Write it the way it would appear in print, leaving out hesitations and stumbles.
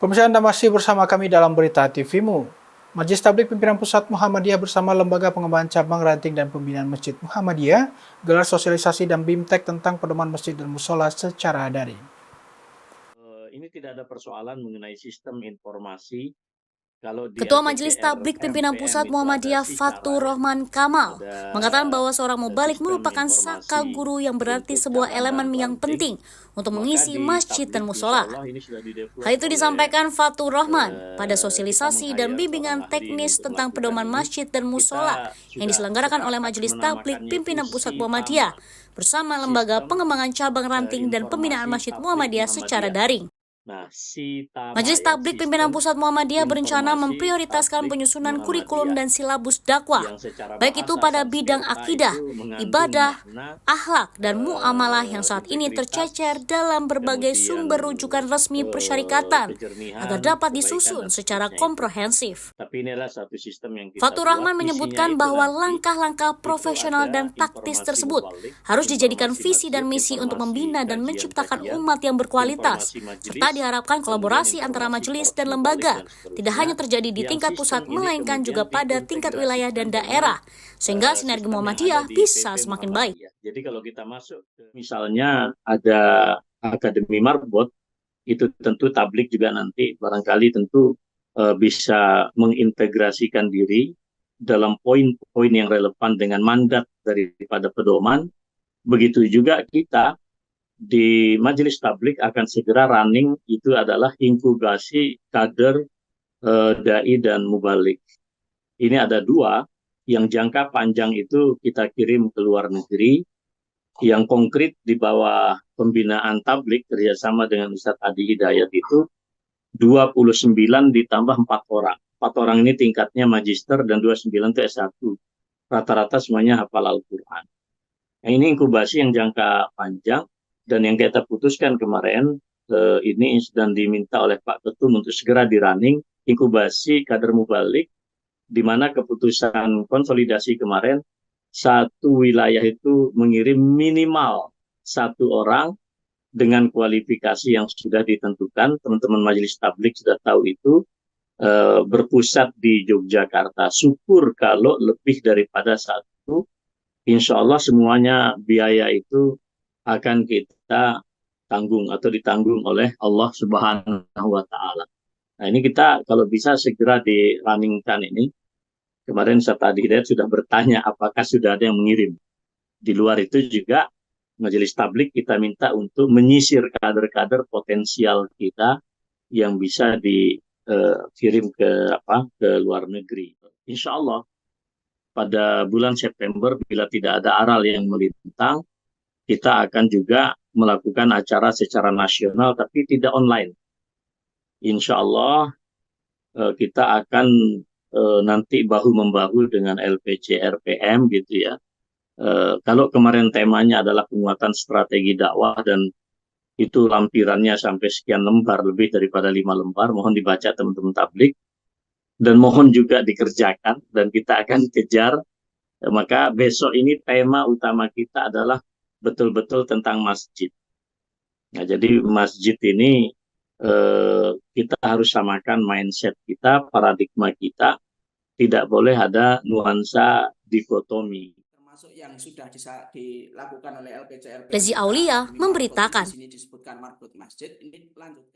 Pemirsa, Anda masih bersama kami dalam Berita TV-mu. Majelis Tabligh Pimpinan Pusat Muhammadiyah bersama Lembaga Pengembangan Cabang Ranting dan Pembinaan Masjid Muhammadiyah gelar sosialisasi dan BIMTEK tentang pedoman masjid dan musola secara daring. Ini tidak ada persoalan mengenai sistem informasi. Ketua Majelis Tabligh Pimpinan Pusat Muhammadiyah Fatur Rahman Kamal mengatakan bahwa seorang mubalik merupakan saka guru yang berarti sebuah elemen yang penting untuk mengisi masjid dan musola. Hal itu disampaikan Fatur Rahman pada sosialisasi dan bimbingan teknis tentang pedoman masjid dan musola yang diselenggarakan oleh Majelis Tabligh Pimpinan Pusat Muhammadiyah bersama Lembaga Pengembangan Cabang Ranting dan Pembinaan Masjid Muhammadiyah secara daring. Majelis Tabligh Pimpinan Pusat Muhammadiyah berencana memprioritaskan penyusunan kurikulum dan silabus dakwah, baik itu pada bidang akidah, ibadah, akhlak, dan muamalah yang saat ini tercecer dalam berbagai sumber rujukan resmi persyarikatan agar dapat disusun secara komprehensif. Fatur Rahman menyebutkan bahwa langkah-langkah profesional dan taktis tersebut harus dijadikan visi dan misi untuk membina dan menciptakan umat yang berkualitas, serta diharapkan kolaborasi antara majelis dan lembaga tidak hanya terjadi di tingkat pusat, melainkan juga pada tingkat wilayah dan daerah, sehingga sinergi Muhammadiyah bisa semakin baik. Jadi kalau kita masuk, misalnya ada Akademi Marbot, itu tentu tabligh juga nanti barangkali tentu bisa mengintegrasikan diri dalam poin-poin yang relevan dengan mandat daripada pedoman. Begitu juga kita di Majelis Tabligh akan segera running, itu adalah inkubasi kader dai dan mubalik. Ini ada dua, yang jangka panjang itu kita kirim ke luar negeri, yang konkret di bawah pembinaan tabligh kerjasama dengan Ustadz Adi Hidayat itu 29 ditambah 4 orang. 4 orang ini tingkatnya magister dan 29 itu S1. Rata-rata semuanya hafal Al-Quran. Nah, ini inkubasi yang jangka panjang. Dan yang kita putuskan kemarin, ini sedang diminta oleh Pak Ketum untuk segera di-running, inkubasi kader mubalik, di mana keputusan konsolidasi kemarin, satu wilayah itu mengirim minimal 1 orang dengan kualifikasi yang sudah ditentukan. Teman-teman Majelis Tabligh sudah tahu itu, berpusat di Yogyakarta. Syukur kalau lebih daripada 1, insya Allah semuanya biaya itu akan kita tanggung atau ditanggung oleh Allah Subhanahu wa Ta'ala. Nah, ini kita kalau bisa segera di-runningkan ini. Kemarin Ustadz Adi Hidayat sudah bertanya apakah sudah ada yang mengirim. Di luar itu juga Majelis Tabligh kita minta untuk menyisir kader-kader potensial kita yang bisa dikirim ke luar negeri. Insya Allah pada bulan September bila tidak ada aral yang melintang, kita akan juga melakukan acara secara nasional tapi tidak online. Insya Allah kita akan nanti bahu-membahu dengan LPC RPM gitu ya. Kalau kemarin temanya adalah penguatan strategi dakwah dan itu lampirannya sampai sekian lembar, lebih daripada 5 lembar, mohon dibaca teman-teman tabligh dan mohon juga dikerjakan dan kita akan kejar. Maka besok ini tema utama kita adalah betul-betul tentang masjid. Nah, jadi masjid ini kita harus samakan mindset kita, paradigma kita, tidak boleh ada nuansa dikotomi. Termasuk yang sudah dilakukan oleh LPC. Lezi Aulia memberitakan. Di sini disebutkan marbot masjid, ini lanjutkan.